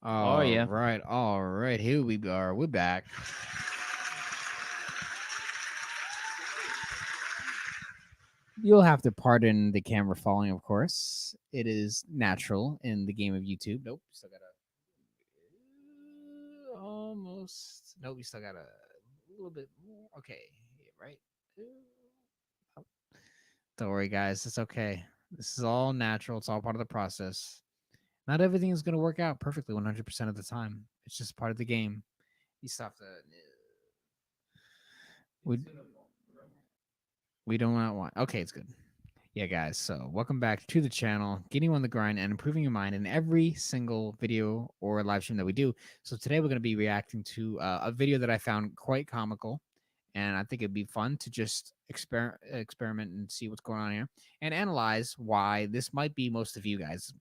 Oh yeah. All right. Here we are. We're back. You'll have to pardon the camera falling, of course. It is natural in the game of YouTube. Nope, still got a almost. Nope, we still got a little bit more. Okay, yeah, right. Oh, don't worry, guys. It's okay. This is all natural. It's all part of the process. Not everything is going to work out perfectly 100% of the time. It's just part of the game. You still have to. We, we do not want. Okay, it's good. Yeah, guys. So, welcome back to the channel, getting you on the grind and improving your mind in every single video or live stream that we do. So, today we're going to be reacting to a video that I found quite comical, and I think it'd be fun to just experiment and see what's going on here and analyze why this might be most of you guys,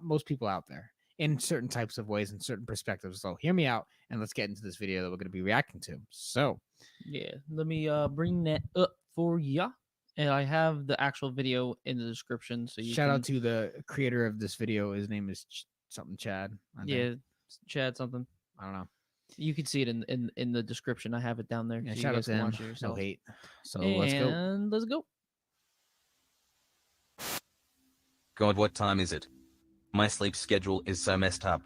most people out there, in certain types of ways and certain perspectives. So, hear me out and let's get into this video that we're going to be reacting to. So, Yeah. Let me bring that up for ya. And I have the actual video in the description, so you shout out can to the creator of this video. His name is something Chad, I think. yeah, Chad something. I don't know. You can see it in the description. I have it down there Yeah, so you shout out guys to can him. watch it No yourselves. hate. So let's go. And let's go. God, what time is it? My sleep schedule is so messed up.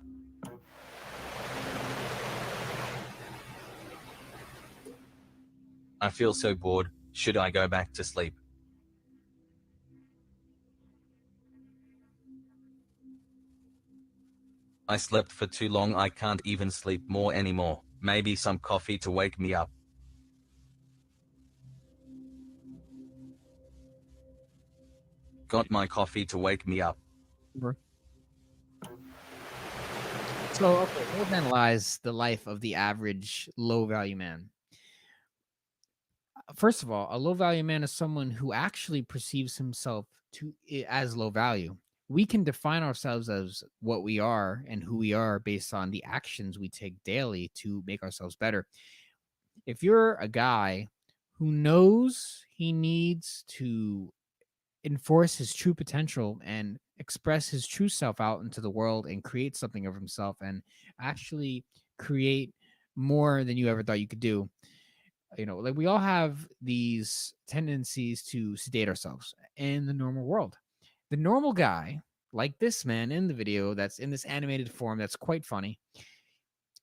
I feel so bored. Should I go back to sleep? I slept for too long. I can't even sleep more anymore. Maybe some coffee to wake me up. Got my coffee to wake me up. So okay, let's analyze the life of the average low value man. First of all, a low value man is someone who actually perceives himself as low value. We can define ourselves as what we are and who we are based on the actions we take daily to make ourselves better. If you're a guy who knows he needs to enforce his true potential and express his true self out into the world and create something of himself and actually create more than you ever thought you could do. Like we all have these tendencies to sedate ourselves in the normal world. The normal guy, like this man in the video that's in this animated form that's quite funny,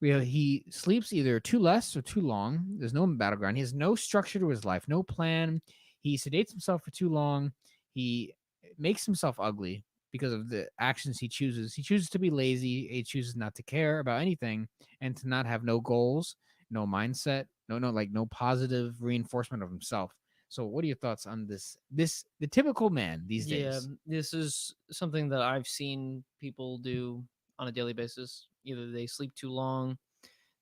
he sleeps either too less or too long. There's no battleground. He has no structure to his life, no plan. He sedates himself for too long. He makes himself ugly because of the actions he chooses. He chooses to be lazy. He chooses not to care about anything and to not have no goals, no mindset, no positive reinforcement of himself. So, what are your thoughts on this? The typical man these Yeah, days. this is something that I've seen people do on a daily basis. Either they sleep too long,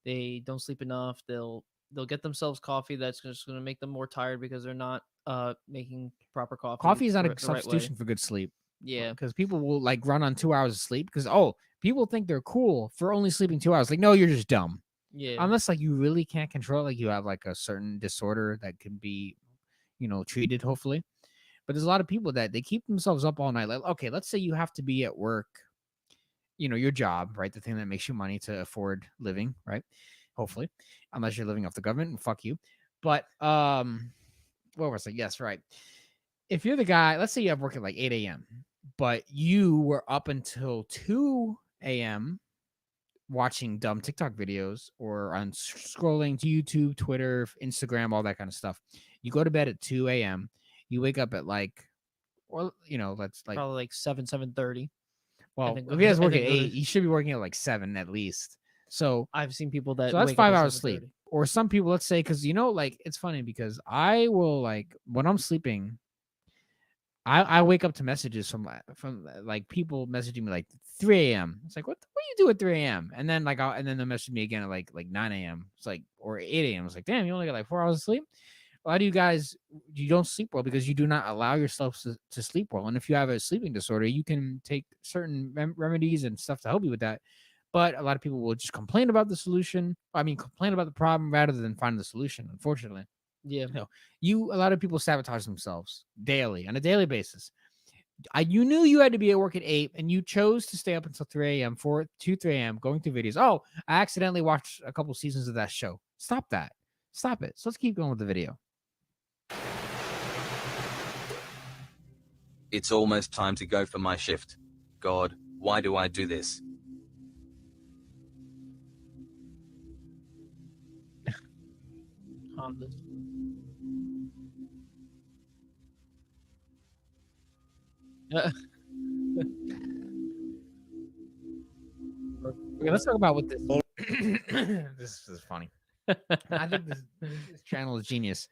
they don't sleep enough. They'll get themselves coffee that's just going to make them more tired because they're not making proper coffee Coffee is not a the right way. substitution for good sleep. Yeah, Because people will like run on 2 hours of sleep because people think they're cool for only sleeping 2 hours. Like, no, you're just dumb. yeah, Unless like you really can't control it, like you have like a certain disorder that can be, treated hopefully. But there's a lot of people that they keep themselves up all night. Like, okay, let's say you have to be at work, your job, right? The thing that makes you money to afford living, right? Hopefully, unless you're living off the government, fuck you. But what was it? Yes, right. If you're the guy, let's say you have work at like 8 a.m., but you were up until 2 a.m. watching dumb TikTok videos or on scrolling to YouTube, Twitter, Instagram, all that kind of stuff. You go to bed at 2 a.m. You wake up at like, well, that's like, probably like 7:30. well, And then if he has and work at then go 8, to. he should be working at like 7 at least. So, I've seen people that that's wake up 5 hours at sleep. 7:30. Or some people, let's say, because like it's funny because I will like when I'm sleeping, I wake up to messages from like people messaging me like 3 a.m. It's like what do you do at 3 a.m. And then and then they'll message me again at like 9 a.m. It's like or 8 a.m. It's like damn, you only got like 4 hours of sleep. Why do you don't sleep well? Because you do not allow yourself to sleep well. And if you have a sleeping disorder, you can take certain remedies and stuff to help you with that. But a lot of people will just complain about the solution. I mean, complain about the problem rather than find the solution. Unfortunately. Yeah, A lot of people sabotage themselves daily on a daily basis. You knew you had to be at work at 8 and you chose to stay up until 3 a.m. 3 a.m. going through videos. Oh, I accidentally watched a couple seasons of that show. Stop that. Stop it. So let's keep going with the video. It's almost time to go for my shift. God, why do I do this? On this. Okay, let's talk about what this. This is funny. I think this channel is genius.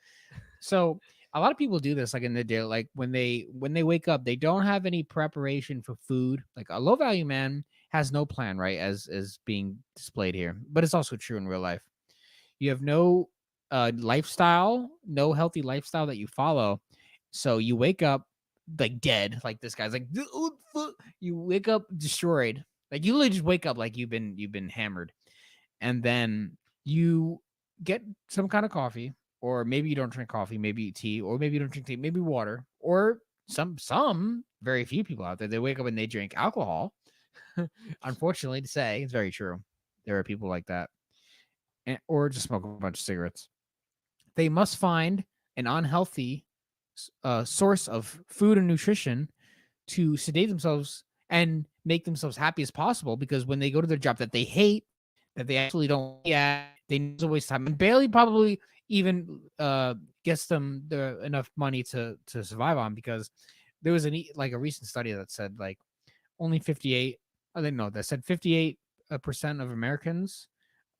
So a lot of people do this like in the day, like when they wake up, they don't have any preparation for food. Like a low value man has no plan, right? As being displayed here, but it's also true in real life. You have no lifestyle, no healthy lifestyle that you follow. So you wake up like dead, like this guy's like you wake up destroyed. Like you literally just wake up like you've been hammered. And then you get some kind of coffee, or maybe you don't drink coffee, maybe tea, or maybe you don't drink tea, maybe water, or some very few people out there, they wake up and they drink alcohol. Unfortunately to say, it's very true. There are people like that. Or just smoke a bunch of cigarettes. They must find an unhealthy source of food and nutrition to sedate themselves and make themselves happy as possible, because when they go to their job that they hate, that they actually don't they need to waste time and barely probably even gets them enough money to survive on, because there was a recent study that said like only 58 I didn't know that said 58% of Americans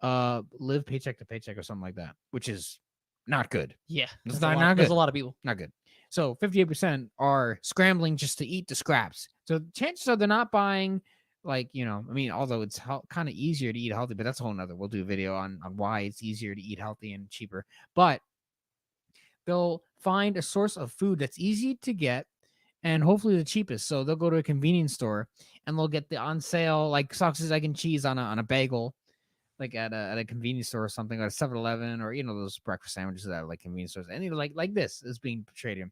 live paycheck to paycheck or something like that, which is not good. Yeah, It's not good. There's a lot of people. Not good. So 58% are scrambling just to eat the scraps. So chances are they're not buying, like, I mean, although it's kind of easier to eat healthy, but that's a whole nother. We'll do a video on why it's easier to eat healthy and cheaper. But they'll find a source of food that's easy to get and hopefully the cheapest. So they'll go to a convenience store and they'll get the on sale like sausage, egg, and cheese on a bagel, like at a convenience store or something, like a 7-Eleven, or those breakfast sandwiches that are like convenience stores. And like this is being portrayed here.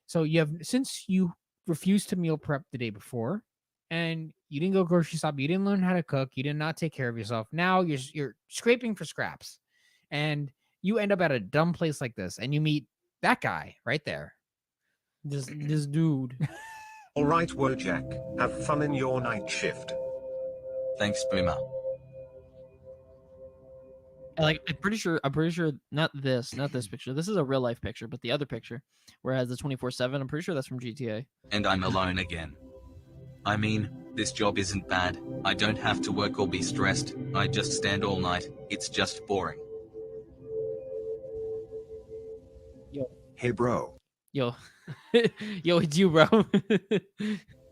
So since you refused to meal prep the day before, and you didn't go grocery shop, you didn't learn how to cook, you did not take care of yourself. Now you're scraping for scraps, and you end up at a dumb place like this, and you meet that guy right there. This dude. All right, Wojak, have fun in your night shift. Thanks, Boomer. Like I'm pretty sure not this picture. This is a real life picture, but the other picture where it has the 24/7, I'm pretty sure that's from GTA. And I'm alone again. I mean, this job isn't bad. I don't have to work or be stressed. I just stand all night. It's just boring. Hey bro, Yo. Yo, it's you, bro.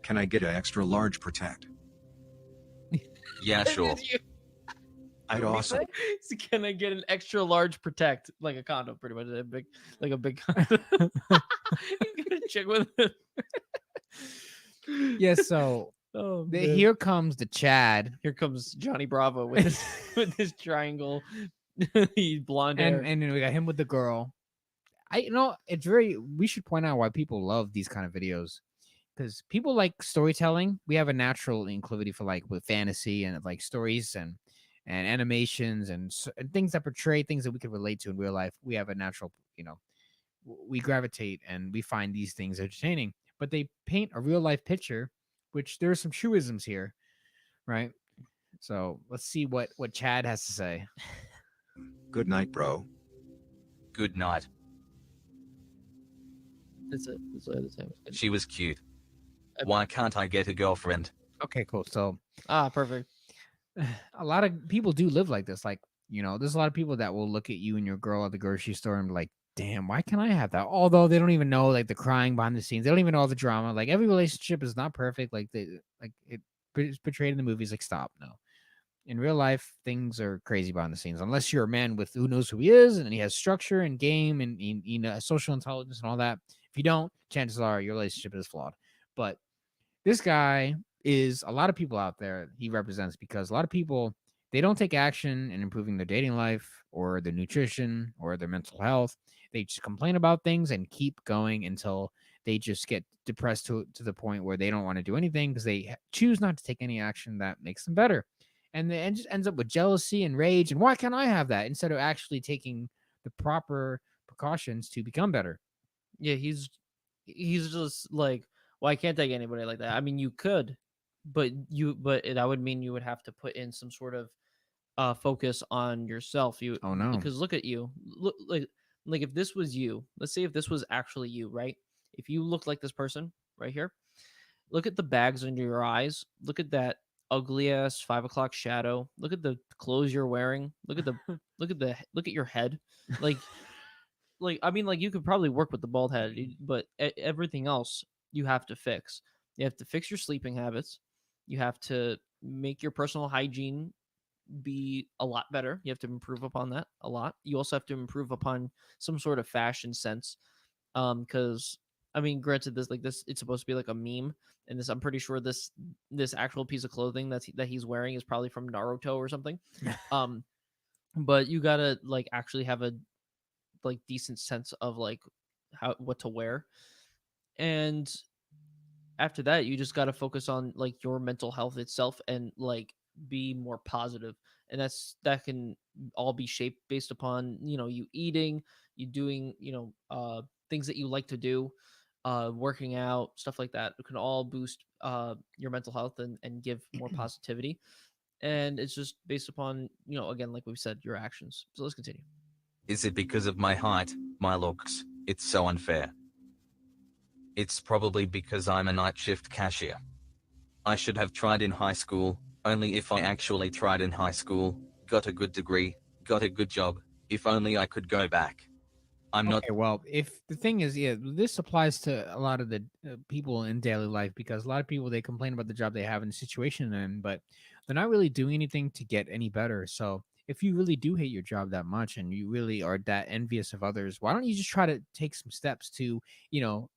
can I get an extra large protect? Yeah, sure. It's you. I'd awesome. So can I get an extra large protect, like a condom, pretty much like a big condom? He's gonna check with it. Yes. So here comes the Chad. Here comes Johnny Bravo with his with his triangle, he's blonde hair, and then we got him with the girl. We should point out why people love these kind of videos, because people like storytelling. We have a natural inclivity for like with fantasy and like stories and animations and things that portray things that we can relate to in real life. We have a natural, we gravitate and we find these things entertaining, but they paint a real life picture, which there are some truisms here, right? So let's see what Chad has to say. Good night, bro. Good night. That's it. That's what I had to say. She was cute. Why can't I get a girlfriend? Okay, cool. So perfect. a lot of people do live like this. Like, there's a lot of people that will look at you and your girl at the grocery store and be like, damn, why can't I have that? Although they don't even know like the crying behind the scenes. They don't even know all the drama. Like every relationship is not perfect. Like it's portrayed in the movies. Like, stop. No. In real life, things are crazy behind the scenes. Unless you're a man with who knows who he is and he has structure and game and social intelligence and all that. If you don't, chances are your relationship is flawed. But this guy is a lot of people out there he represents, because a lot of people, they don't take action in improving their dating life or their nutrition or their mental health. They just complain about things and keep going until they just get depressed to the point where they don't want to do anything because they choose not to take any action that makes them better. And it just ends up with jealousy and rage. And why can't I have that instead of actually taking the proper precautions to become better? Yeah, he's just like, well, I can't take anybody like that. I mean, you could, but that would mean you would have to put in some sort of focus on yourself. You Oh no. Because look at you. Look like if this was you, let's say if this was actually you, right? If you look like this person right here, look at the bags under your eyes. Look at that ugly ass 5 o'clock shadow. Look at the clothes you're wearing. Look at your head. Like I mean, like you could probably work with the bald head, but everything else you have to fix. You have to fix your sleeping habits. You have to make your personal hygiene be a lot better. You have to improve upon that a lot. You also have to improve upon some sort of fashion sense. Because I mean, granted, this it's supposed to be like a meme, and this I'm pretty sure this actual piece of clothing that he's wearing is probably from Naruto or something. Um, but you gotta like actually have a like decent sense of like how what to wear, and after that you just got to focus on like your mental health itself and like be more positive. And that can all be shaped based upon you eating, you doing things that you like to do, working out, stuff like that. It can all boost your mental health and give more positivity. And it's just based upon again, like we've said, your actions. So let's continue. Is it because of my height, my looks? It's so unfair. It's probably because I'm a night shift cashier. I should have tried in high school, only if I actually tried in high school, got a good degree, got a good job, if only I could go back. I'm not. Okay, well, if the thing is, yeah, this applies to a lot of the people in daily life because a lot of people they complain about the job they have and the situation they're in, but they're not really doing anything to get any better. So, if you really do hate your job that much and you really are that envious of others, why don't you just try to take some steps to, you know,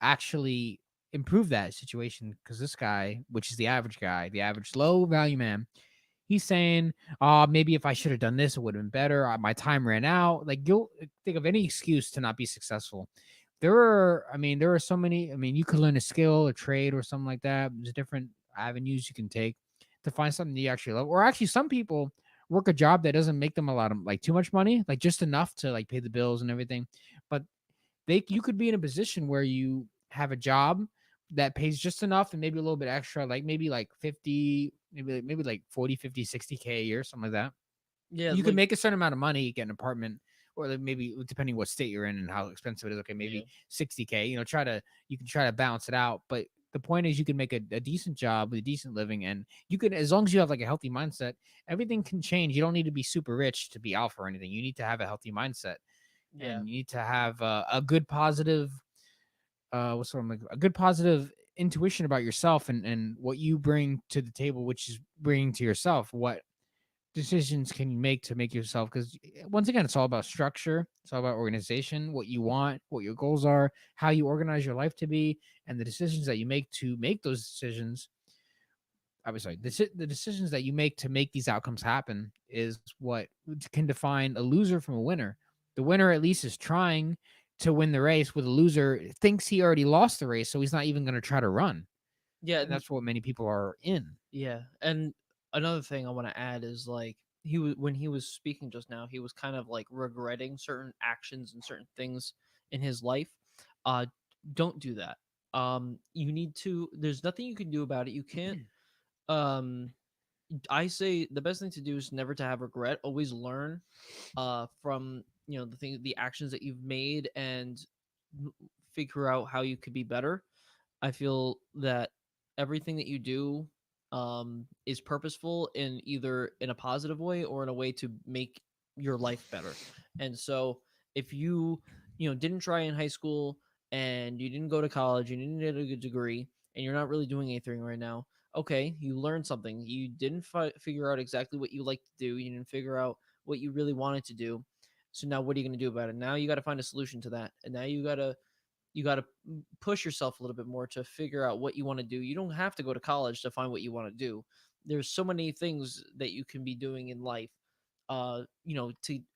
actually improve that situation? Because this guy, which is the average guy, the average low value man, he's saying, maybe if I should have done this, it would have been better. My time ran out." Like you'll think of any excuse to not be successful. There are so many. I mean, you could learn a skill, a trade, or something like that. There's different avenues you can take to find something that you actually love. Or actually, some people work a job that doesn't make them a lot of like too much money, like just enough to like pay the bills and everything. But you could be in a position where you have a job that pays just enough and maybe a little bit extra, like maybe like 50, maybe like 40, 50, 60K a year, something like that. Yeah, You can like make a certain amount of money, get an apartment, or like maybe depending what state you're in and how expensive it is. Okay, yeah. maybe 60K. You can try to balance it out. But the point is, you can make a decent job with a decent living, and you can, as long as you have like a healthy mindset, everything can change. You don't need to be super rich to be alpha or anything. You need to have a healthy mindset, Yeah. and you need to have a good positive what's what I'm like a good positive intuition about yourself and what you bring to the table, which is bringing to yourself what decisions can you make to make yourself, because once again it's all about structure, it's all about organization, what you want, what your goals are, how you organize your life to be, and the decisions that you make to make those decisions. I was sorry, the decisions that you make to make these outcomes happen is what can define a loser from a winner. The winner at least is trying to win the race, with a loser thinks he already lost the race, so he's not even going to try to run. Yeah, And that's what many people are in. yeah. And another thing I want to add is like when he was speaking just now, he was kind of like regretting certain actions and certain things in his life. Uh don't do that. You need to There's nothing you can do about it. You can't um I say the best thing to do is never to have regret. Always learn from the actions that you've made and figure out how you could be better. I feel that everything that you do is purposeful in either in a positive way or in a way to make your life better. And so if you didn't try in high school and you didn't go to college, you didn't get a good degree, and you're not really doing anything right now, okay, you learned something. You didn't figure out exactly what you like to do. You didn't figure out what you really wanted to do. So now what are you going to do about it? Now you got to find a solution to that. And now you got to push yourself a little bit more to figure out what you want to do. You don't have to go to college to find what you want to do. There's so many things that you can be doing in life, to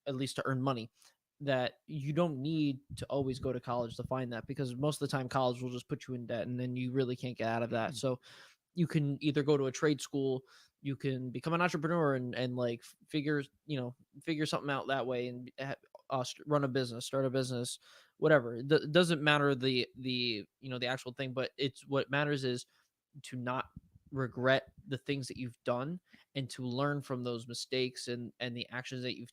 at least to earn money. that you don't need to always go to college to find that, because most of the time college will just put you in debt and then you really can't get out of that. So you can either go to a trade school, you can become an entrepreneur and like figure something out that way, and run a business, start a business, whatever. It doesn't matter the actual thing, but it's what matters is to not regret the things that you've done, and to learn from those mistakes and the actions that you've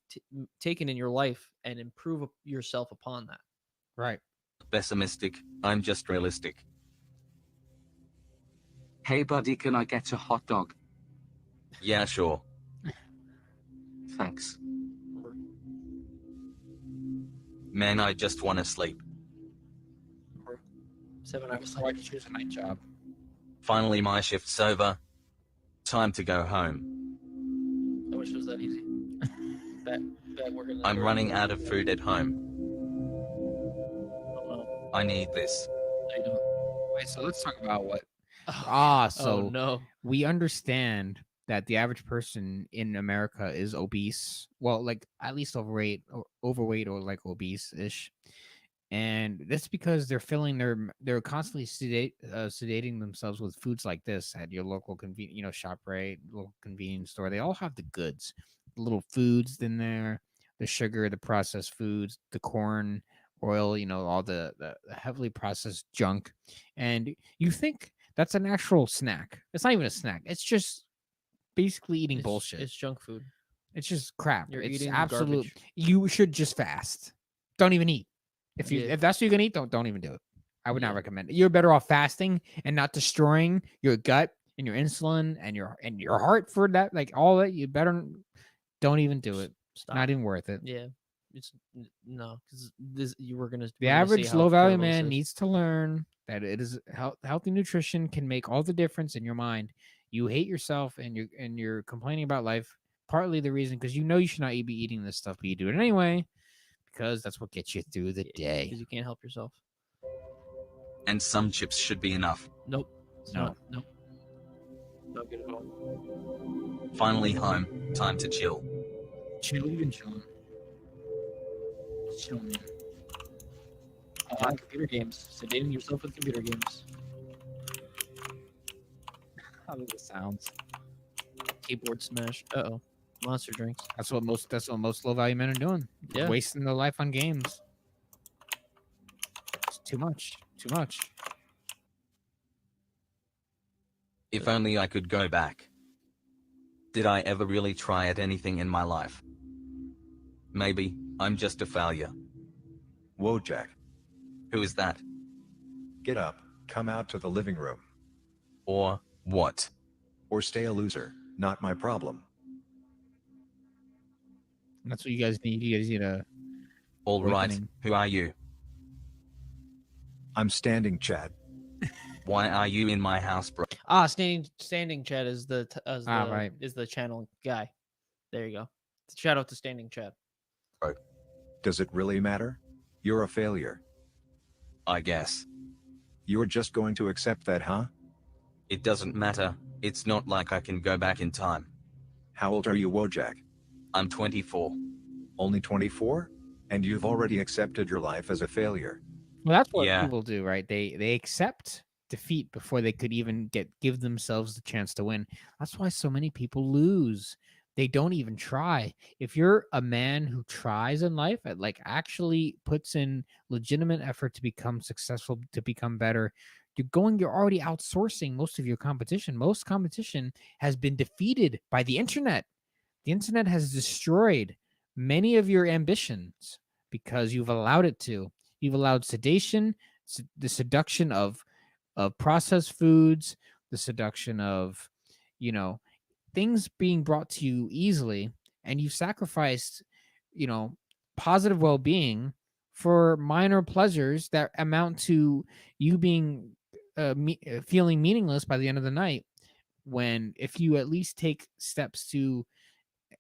taken in your life, and improve yourself upon that. Right. Pessimistic, I'm just realistic. Hey buddy, can I get a hot dog? Yeah, sure. Thanks. Man, I just want to sleep. 7 hours. So I could choose a night job. Finally, my shift's over. Time to go home. I wish it was that easy. that I'm running out of food at home. Oh, I need this. no, you don't. Wait, so let's talk about what. Oh So no. we understand that the average person in America is obese. Well, like at least overweight or like obese-ish. And that's because they're constantly sedating themselves with foods like this at your local ShopRite, local convenience store. They all have the goods, the little foods in there, the sugar, the processed foods, the corn, oil, all the heavily processed junk. And you think that's an actual snack. It's not even a snack. It's just basically eating bullshit. It's junk food. It's just crap. You're It's eating absolute. garbage. You should just fast. Don't even eat. Yeah. If that's what you're gonna eat, don't even do it. I would Yeah. not recommend it. You're better off fasting and not destroying your gut and your insulin and your heart for that. Like all that, you better don't even do it. Stop. Not even worth it. Yeah. It's no, because this you were gonna. The we're gonna see average how low value terrible this man is. needs to learn that it is healthy nutrition can make all the difference in your mind. You hate yourself and you're complaining about life. Partly the reason because you should not be eating this stuff, but you do it anyway because that's what gets you through the day. Because you can't help yourself. And some chips should be enough. Nope. It's No. not. Nope. Not good at all. Finally home. Time to chill. Chilling and chilling. Chill, man. Computer games. Sedating yourself with computer games. How does it sounds? Keyboard smash. Uh-oh. Monster drinks. That's what most low value men are doing. Yeah. Wasting their life on games. It's too much. Too much. If only I could go back. Did I ever really try at anything in my life? Maybe I'm just a failure. Whoa, Jack. Who is that? Get up, come out to the living room. Or what? Or stay a loser, not my problem. That's what you guys need. You guys need a All right. Awakening. Who are you? I'm standing, Chad. Why are you in my house, bro? Standing Chad is right. is the channel guy. There you go. Shout out to Standing Chad. Does it really matter? You're a failure. I guess. You're just going to accept that, huh? It doesn't matter. It's not like I can go back in time. How old are you, Wojak? I'm 24. Only 24? And you've already accepted your life as a failure. Well, that's what Yeah. people do, right? They accept defeat before they could even give themselves the chance to win. That's why so many people lose. They don't even try. If you're a man who tries in life, like actually puts in legitimate effort to become successful, to become better, you're already outsourcing most of your competition. Most competition has been defeated by the internet. The internet has destroyed many of your ambitions because you've allowed it to. You've allowed sedation, the seduction of processed foods, the seduction of, things being brought to you easily, and you've sacrificed, positive well-being for minor pleasures that amount to you being feeling meaningless by the end of the night. When if you at least take steps to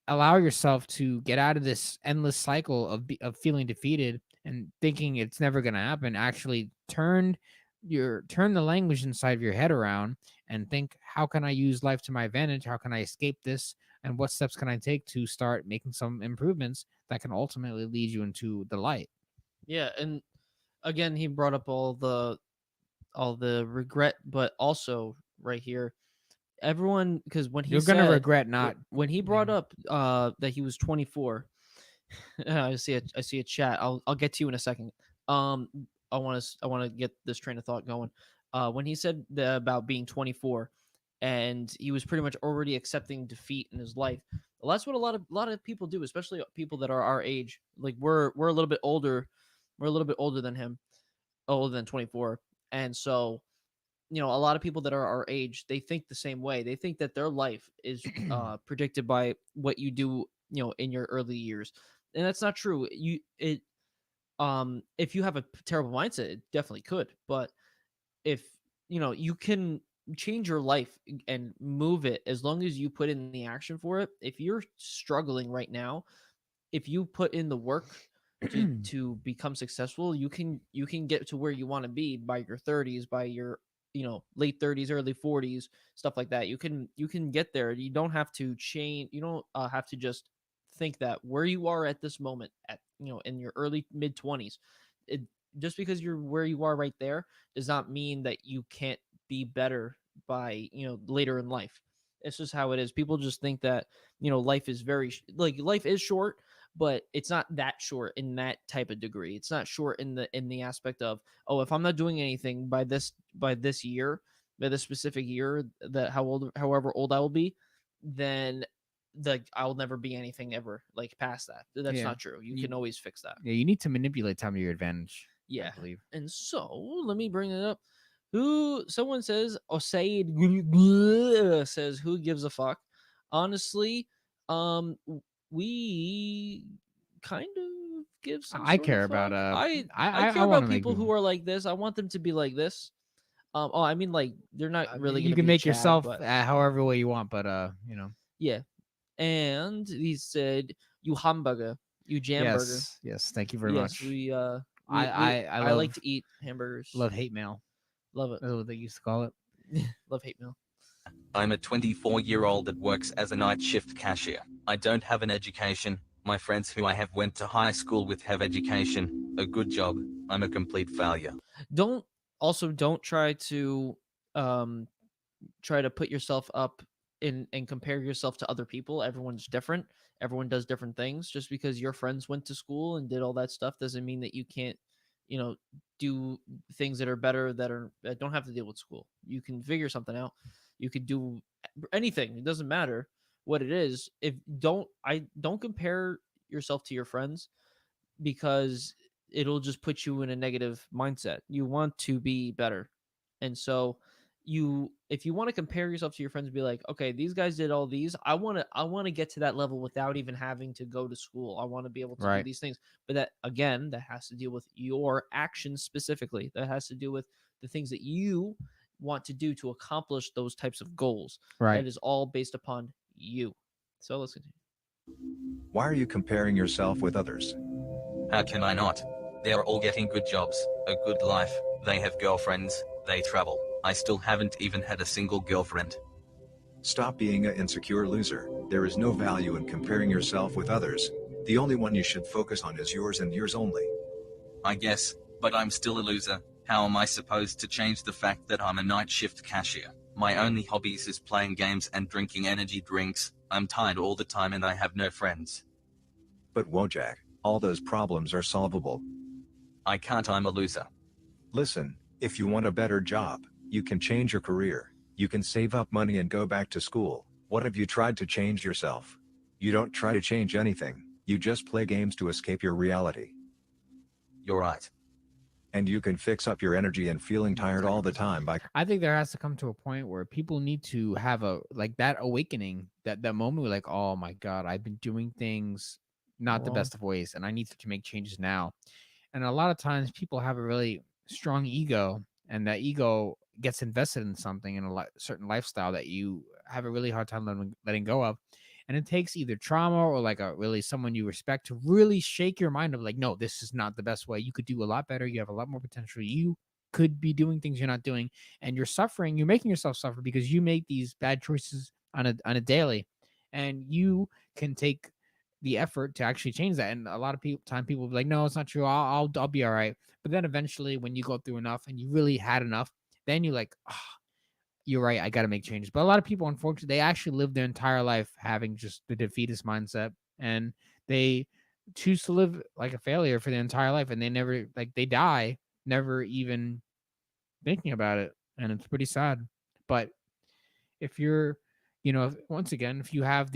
allow yourself to get out of this endless cycle of feeling defeated and thinking it's never going to happen, actually turn turn the language inside of your head around and think, how can I use life to my advantage? How can I escape this? And what steps can I take to start making some improvements that can ultimately lead you into the light? Yeah, and again, he brought up all the regret, but also right here, everyone, because when he You're gonna said regret not. when he Yeah. brought up that he was 24. I see a chat. I'll get to you in a second. Um, I want to get this train of thought going. When he said about being 24, and he was pretty much already accepting defeat in his life. Well, that's what a lot of people do, especially people that are our age. Like we're a little bit older. We're a little bit older than him, older than 24, and so a lot of people that are our age, they think the same way. They think that their life is predicted by what you do, in your early years, and that's not true. If you have a terrible mindset, it definitely could. But if you can change your life and move it as long as you put in the action for it. If you're struggling right now, if you put in the work to become successful, you can get to where you want to be by your 30s, by your late 30s, early 40s, stuff like that. You can get there. You don't have to change. You don't have to just think that where you are at this moment, at in your early mid 20s, it, just because you're where you are right there does not mean that you can't be better by later in life. It's just how it is. People just think that life is like life is short, but it's not that short in that type of degree. It's not short in the aspect of, oh, if I'm not doing anything by this year, by this specific year, that however old I will be, then I'll never be anything ever like past that. That's Yeah. not true. You can always fix that. Yeah, you need to manipulate time to your advantage. I Yeah. believe. And so let me bring it up. Someone says, Osaid says, who gives a fuck? Honestly, we kind of give some I sort of care fuck. about. I I care want about to make people who people. are like this. I want them to be like this. Oh, I mean, like they're not really You gonna can be make Chad, yourself but however way you want, but yeah. And he said, "You hamburger, you jam burger." yes, yes. Thank you very Yes, much. I I like love to eat hamburgers. hate mail. Love it. That's what they used to call it. Love hate mail. I'm a 24-year-old that works as a night shift cashier. I don't have an education. My friends who I have went to high school with have education, a good job. I'm a complete failure. Don't don't um try to put yourself up in and compare yourself to other people. Everyone's different. Everyone does different things. Just because your friends went to school and did all that stuff doesn't mean that you can't, you know, do things that are better that don't have to deal with school. You can figure something out. You could do anything. It doesn't matter what it is. If don't compare yourself to your friends, because it'll just put you in a negative mindset. You want to be better. And so if you want to compare yourself to your friends and be like, okay, these guys did all these. I want to get to that level without even having to go to school. I want to be able to do Right, these things. But that again, that has to deal with your actions specifically. That has to do with the things that you want to do to accomplish those types of goals. right. That is all based upon you. So let's continue. Why are you comparing yourself with others? How can I not? They're all getting good jobs, a good life, they have girlfriends, they travel. I still haven't even had a single girlfriend. Stop being an insecure loser. There is no value in comparing yourself with others. The only one you should focus on is yours and yours only. I guess, but I'm still a loser. How am I supposed to change the fact that I'm a night shift cashier? My only hobbies is playing games and drinking energy drinks. I'm tired all the time and I have no friends. But Wojak, all those problems are solvable. I can't, I'm a loser. Listen, if you want a better job, you can change your career. You can save up money and go back to school. What have you tried to change yourself? You don't try to change anything. You just play games to escape your reality. You're right. And you can fix up your energy and feeling tired all the time by I think there has to come to a point where people need to have a like that awakening, that moment where like, oh my god, I've been doing things not the Wrong. best of ways, and I need to make changes now. And a lot of times, people have a really strong ego, and that ego gets invested in something in a certain lifestyle that you have a really hard time letting go of. And it takes either trauma or like a really someone you respect to really shake your mind of like, no, this is not the best way. You could do a lot better. You have a lot more potential. You could be doing things you're not doing, and you're suffering. You're making yourself suffer because you make these bad choices on a daily, and you can take the effort to actually change that. And a lot of people will be like, no, it's not true. I'll be all right. But then eventually, when you go through enough and you really had enough, then you're like, oh, you're right. I got to make changes. But a lot of people, unfortunately, they actually live their entire life having just the defeatist mindset, and they choose to live like a failure for their entire life, and they never, like, they die never even thinking about it, and it's pretty sad. But if you're, once again, if you have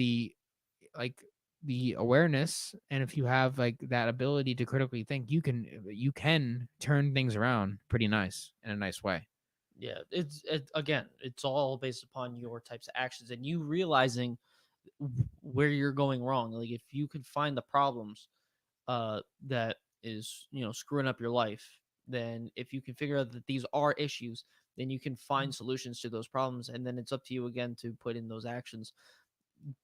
like the awareness, and if you have like that ability to critically think, you can turn things around pretty nice in a nice way. Yeah, again, it's all based upon your types of actions and you realizing where you're going wrong. Like if you could find the problems that is screwing up your life, then if you can figure out that these are issues, then you can find solutions to those problems, and then it's up to you again to put in those actions.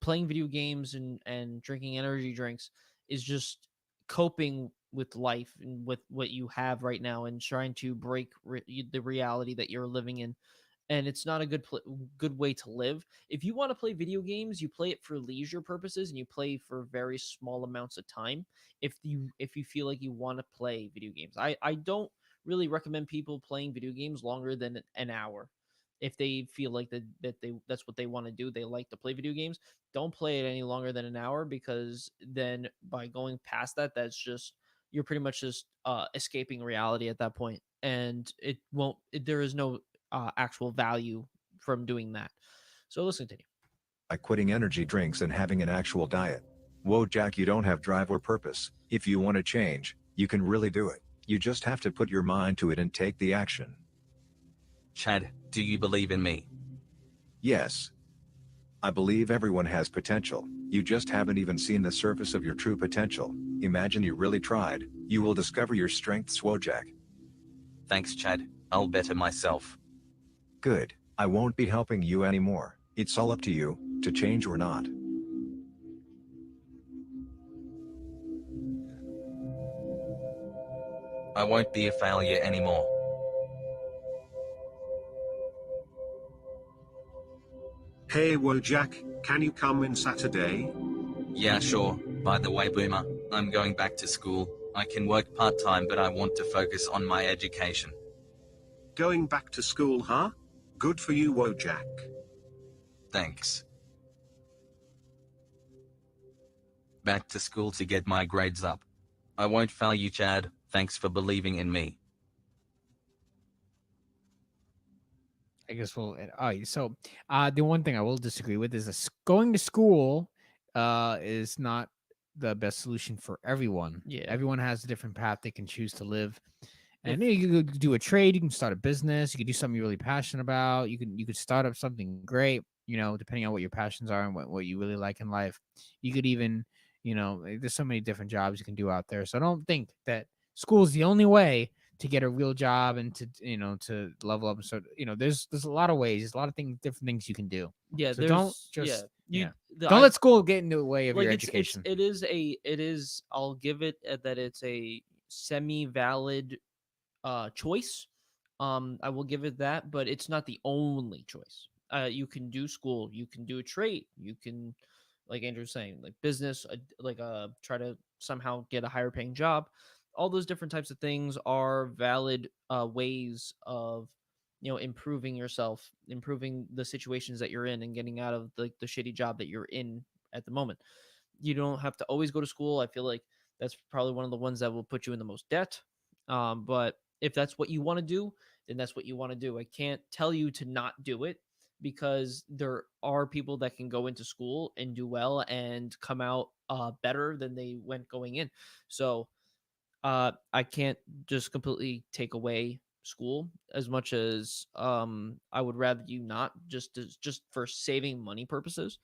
Playing video games and drinking energy drinks is just coping with life and with what you have right now and trying to break the reality that you're living in, and it's not a good way to live. If you want to play video games, you play it for leisure purposes and you play for very small amounts of time. If you feel like you want to play video games, I don't really recommend people playing video games longer than an hour. If they feel like that's what they want to do, they like to play video games, don't play it any longer than an hour, because then by going past that, that's just you're pretty much just escaping reality at that point, and there is no actual value from doing that. So let's continue. Like quitting energy drinks and having an actual diet. Whoa, Jack, you don't have drive or purpose. If you want to change, you can really do it. You just have to put your mind to it and take the action. Chad, do you believe in me? Yes. I believe everyone has potential. You just haven't even seen the surface of your true potential. Imagine you really tried. You will discover your strengths, Wojak. Thanks, Chad. I'll better myself. Good. I won't be helping you anymore. It's all up to you, to change or not. I won't be a failure anymore. Hey Wojak, can you come in Saturday? Yeah, sure. By the way, Boomer, I'm going back to school. I can work part-time, but I want to focus on my education. Going back to school, huh? Good for you, Wojak. Thanks. Back to school to get my grades up. I won't fail you, Chad. Thanks for believing in me. I guess we'll. All right. So, the one thing I will disagree with is going to school, is not the best solution for everyone. Yeah. Everyone has a different path they can choose to live, and If- you could do a trade. You can start a business. You could do something you're really passionate about. You could start up something great. Depending on what your passions are and what you really like in life. You could even, there's so many different jobs you can do out there. So I don't think that school is the only way to get a real job and to level up. And so there's a lot of ways. There's a lot of different things you can do. yeah, So don't there's just you don't let school get in the way of like your it's education. it is I'll give it that it's a semi valid choice. I will give it that, but it's not the only choice. You can do school, you can do a trade, you can, like Andrew's saying, like business, try to somehow get a higher paying job. All those different types of things are valid ways of improving yourself, improving the situations that you're in, and getting out of the shitty job that you're in at the moment. You don't have to always go to school. I feel like that's probably one of the ones that will put you in the most debt. But if that's what you want to do, then that's what you want to do. I can't tell you to not do it, because there are people that can go into school and do well and come out better than they went going in. So I can't just completely take away school, as much as I would rather you not, just for saving money purposes.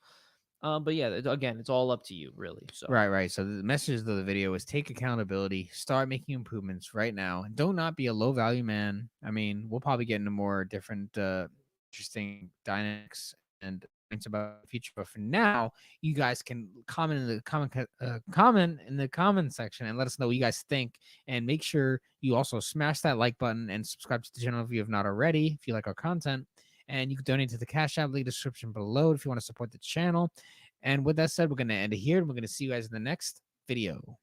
But yeah, again, it's all up to you, really. So Right. So the message of the video is take accountability, start making improvements right now, and don't not be a low value man. I mean, we'll probably get into more different interesting dynamics and about the future. But for now, you guys can comment in the comment section and let us know what you guys think. And make sure you also smash that like button and subscribe to the channel if you have not already, if you like our content. And you can donate to the Cash App, link description below if you want to support the channel. And with that said, we're going to end it here, and we're going to see you guys in the next video.